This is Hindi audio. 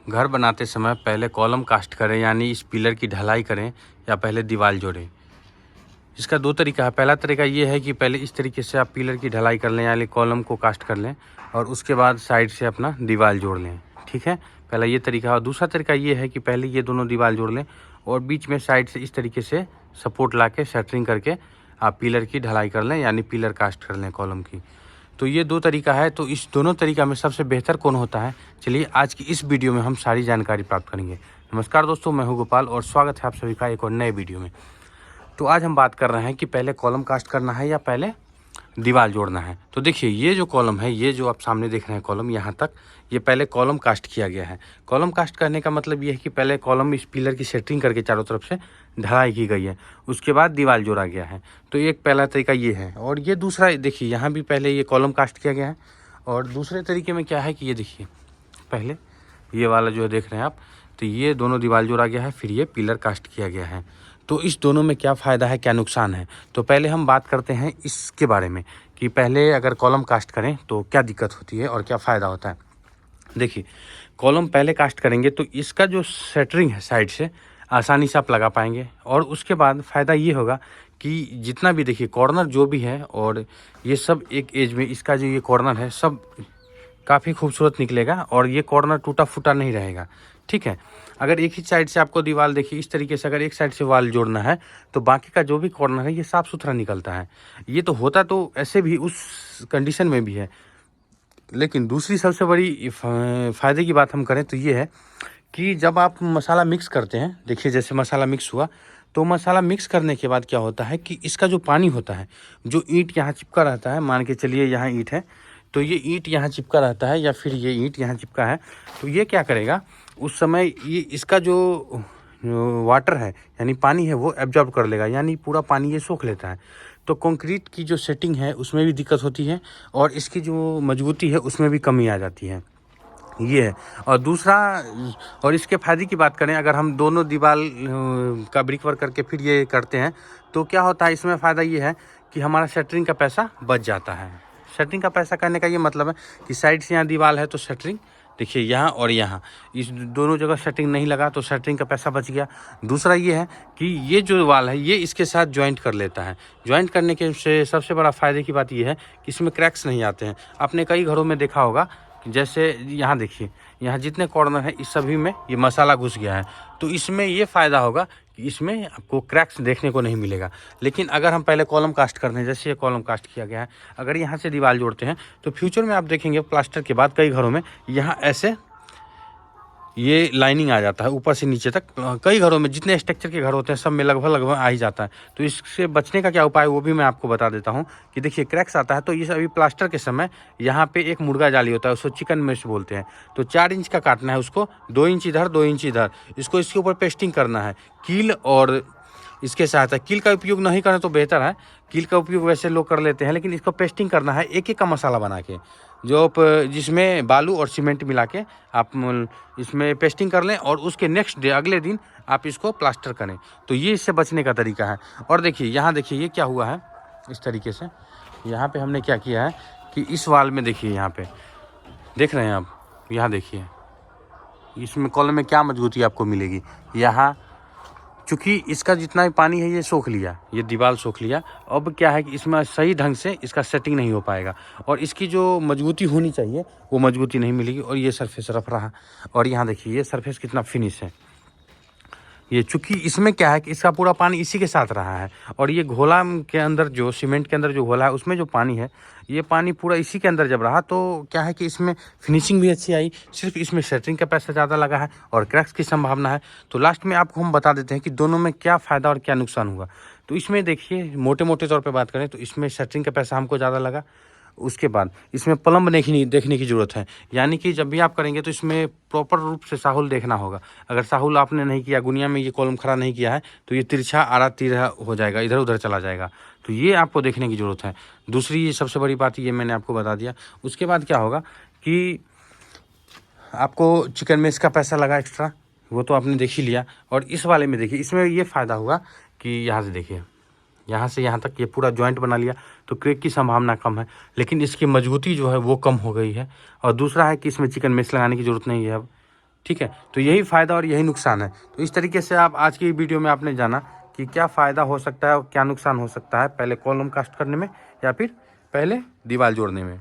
घर बनाते समय पहले कॉलम कास्ट करें, यानी इस पिलर की ढलाई करें, या पहले दीवार जोड़ें। इसका दो तरीका है। पहला तरीका ये है कि पहले इस तरीके से आप पिलर की ढलाई कर लें, यानी कॉलम को कास्ट कर लें, और उसके बाद साइड से अपना दीवार जोड़ लें। ठीक है, पहला ये तरीका है। और दूसरा तरीका ये है कि पहले ये दोनों दीवार जोड़ लें और बीच में साइड से इस तरीके से सपोर्ट ला के शटरिंग करके आप पिलर की ढलाई कर लें, यानी पिलर कास्ट कर लें कॉलम की। तो ये दो तरीका है। तो इस दोनों तरीका में सबसे बेहतर कौन होता है, चलिए आज की इस वीडियो में हम सारी जानकारी प्राप्त करेंगे। नमस्कार दोस्तों, मैं हूं गोपाल और स्वागत है आप सभी का एक और नए वीडियो में। तो आज हम बात कर रहे हैं कि पहले कॉलम कास्ट करना है या पहले दीवार जोड़ना है। तो देखिए, ये जो कॉलम है, ये जो आप सामने देख रहे हैं कॉलम, यहाँ तक ये पहले कॉलम कास्ट किया गया है। कॉलम कास्ट करने का मतलब ये है कि पहले कॉलम इस पिलर की सेटिंग करके चारों तरफ से ढलाई की गई है, उसके बाद दीवार जोड़ा गया है। तो एक पहला तरीका ये है। और ये दूसरा, देखिए यहाँ भी पहले ये कॉलम कास्ट किया गया है। और दूसरे तरीके में क्या है कि ये देखिए, पहले ये वाला जो देख रहे हैं आप, तो ये दोनों दीवार जोड़ा गया है, फिर ये पिलर कास्ट किया गया है। तो इस दोनों में क्या फ़ायदा है, क्या नुकसान है, तो पहले हम बात करते हैं इसके बारे में कि पहले अगर कॉलम कास्ट करें तो क्या दिक्कत होती है और क्या फ़ायदा होता है। देखिए, कॉलम पहले कास्ट करेंगे तो इसका जो सेटरिंग है साइड से आसानी से आप लगा पाएंगे। और उसके बाद फ़ायदा ये होगा कि जितना भी देखिए कॉर्नर जो भी है, और ये सब एक एज में इसका जो ये कॉर्नर है सब काफ़ी खूबसूरत निकलेगा और ये कॉर्नर टूटा फूटा नहीं रहेगा। ठीक है, अगर एक ही साइड से आपको दीवार देखिए इस तरीके से, अगर एक साइड से वाल जोड़ना है तो बाकी का जो भी कॉर्नर है ये साफ़ सुथरा निकलता है। ये तो होता तो ऐसे भी उस कंडीशन में भी है। लेकिन दूसरी सबसे बड़ी फ़ायदे की बात हम करें तो ये है कि जब आप मसाला मिक्स करते हैं, देखिए जैसे मसाला मिक्स हुआ, तो मसाला मिक्स करने के बाद क्या होता है कि इसका जो पानी होता है, जो ईंट यहाँ चिपका रहता है, मान के चलिए यहाँ ईंट है, तो ये ईंट यहाँ चिपका रहता है या फिर ये ईंट यहाँ चिपका है, तो ये क्या करेगा उस समय, ये इसका जो वाटर है यानी पानी है वो एब्जॉर्ब कर लेगा, यानी पूरा पानी ये सोख लेता है। तो कंक्रीट की जो सेटिंग है उसमें भी दिक्कत होती है और इसकी जो मजबूती है उसमें भी कमी आ जाती है, ये है। और दूसरा, और इसके फ़ायदे की बात करें, अगर हम दोनों दीवार का ब्रिक वर्क करके फिर ये करते हैं तो क्या होता है, इसमें फ़ायदा ये है कि हमारा शटरिंग का पैसा बच जाता है। शटरिंग का पैसा करने का ये मतलब है कि साइड से यहाँ दीवार है तो शटरिंग देखिए यहाँ और यहाँ, इस दोनों जगह शटरिंग नहीं लगा तो शटरिंग का पैसा बच गया। दूसरा ये है कि ये जो वाल है ये इसके साथ जॉइंट कर लेता है। जॉइंट करने के से सबसे बड़ा फ़ायदे की बात ये है कि इसमें क्रैक्स नहीं आते हैं। आपने कई घरों में देखा होगा, जैसे यहाँ देखिए, यहाँ जितने कॉर्नर हैं इस सभी में ये मसाला घुस गया है, तो इसमें ये फ़ायदा होगा कि इसमें आपको क्रैक्स देखने को नहीं मिलेगा। लेकिन अगर हम पहले कॉलम कास्ट करते हैं, जैसे ये कॉलम कास्ट किया गया है, अगर यहाँ से दीवार जोड़ते हैं तो फ्यूचर में आप देखेंगे प्लास्टर के बाद कई घरों में यहाँ ऐसे ये लाइनिंग आ जाता है ऊपर से नीचे तक। कई घरों में, जितने स्ट्रक्चर के घर होते हैं सब में लगभग आ ही जाता है। तो इससे बचने का क्या उपाय वो भी मैं आपको बता देता हूँ कि देखिए क्रैक्स आता है तो ये अभी प्लास्टर के समय यहाँ पे एक मुर्गा जाली होता है, उसको चिकन मेश बोलते हैं। तो 4 इंच का काटना है उसको, 2 इंच इधर 2 इंच इधर, इसको इसके ऊपर पेस्टिंग करना है कील और इसके साथ है। कील का उपयोग नहीं करें तो बेहतर है, कील का उपयोग वैसे लोग कर लेते हैं, लेकिन इसको पेस्टिंग करना है एक एक का मसाला बना के, जो जिसमें बालू और सीमेंट मिला के आप इसमें पेस्टिंग कर लें और उसके नेक्स्ट डे अगले दिन आप इसको प्लास्टर करें। तो ये इससे बचने का तरीका है। और देखिए यहाँ देखिए ये क्या हुआ है, इस तरीके से यहाँ पे हमने क्या किया है कि इस वाल में देखिए, यहाँ पे देख रहे हैं आप, यहाँ देखिए इसमें कॉलम में क्या मजबूती आपको मिलेगी। यहाँ चूँकि इसका जितना भी पानी है ये सोख लिया, ये दीवार सोख लिया, अब क्या है कि इसमें सही ढंग से इसका सेटिंग नहीं हो पाएगा और इसकी जो मजबूती होनी चाहिए वो मजबूती नहीं मिलेगी और ये सरफेस रफ रहा। और यहाँ देखिए ये सरफेस कितना फिनिश है। ये चूँकि इसमें क्या है कि इसका पूरा पानी इसी के साथ रहा है और ये घोला के अंदर, जो सीमेंट के अंदर जो घोला है उसमें जो पानी है, ये पानी पूरा इसी के अंदर जब रहा तो क्या है कि इसमें फिनिशिंग भी अच्छी आई। सिर्फ इसमें सेटरिंग का पैसा ज़्यादा लगा है और क्रैक्स की संभावना है। तो लास्ट में आपको हम बता देते हैं कि दोनों में क्या फ़ायदा और क्या नुकसान हुआ। तो इसमें देखिए मोटे मोटे तौर पर बात करें तो इसमें सेटरिंग का पैसा हमको ज़्यादा लगा। उसके बाद इसमें प्लम्ब देखने की ज़रूरत है, यानी कि जब भी आप करेंगे तो इसमें प्रॉपर रूप से साहुल देखना होगा। अगर साहुल आपने नहीं किया, गुनिया में ये कॉलम खड़ा नहीं किया है तो ये तिरछा आरा तिरछा हो जाएगा, इधर उधर चला जाएगा। तो ये आपको देखने की ज़रूरत है। दूसरी सबसे बड़ी बात ये मैंने आपको बता दिया। उसके बाद क्या होगा कि आपको चिकन मेस का पैसा लगा एक्स्ट्रा, वो तो आपने देख ही लिया। और इस वाले में देखिए, इसमें ये फ़ायदा हुआ कि यहाँ से देखिए, यहाँ से यहाँ तक ये पूरा जॉइंट बना लिया तो क्रैक की संभावना कम है, लेकिन इसकी मजबूती जो है वो कम हो गई है। और दूसरा है कि इसमें चिकन मेश लगाने की ज़रूरत नहीं है अब, ठीक है। तो यही फ़ायदा और यही नुकसान है। तो इस तरीके से आप आज की वीडियो में आपने जाना कि क्या फ़ायदा हो सकता है और क्या नुकसान हो सकता है, पहले कॉलम कास्ट करने में या फिर पहले दीवार जोड़ने में।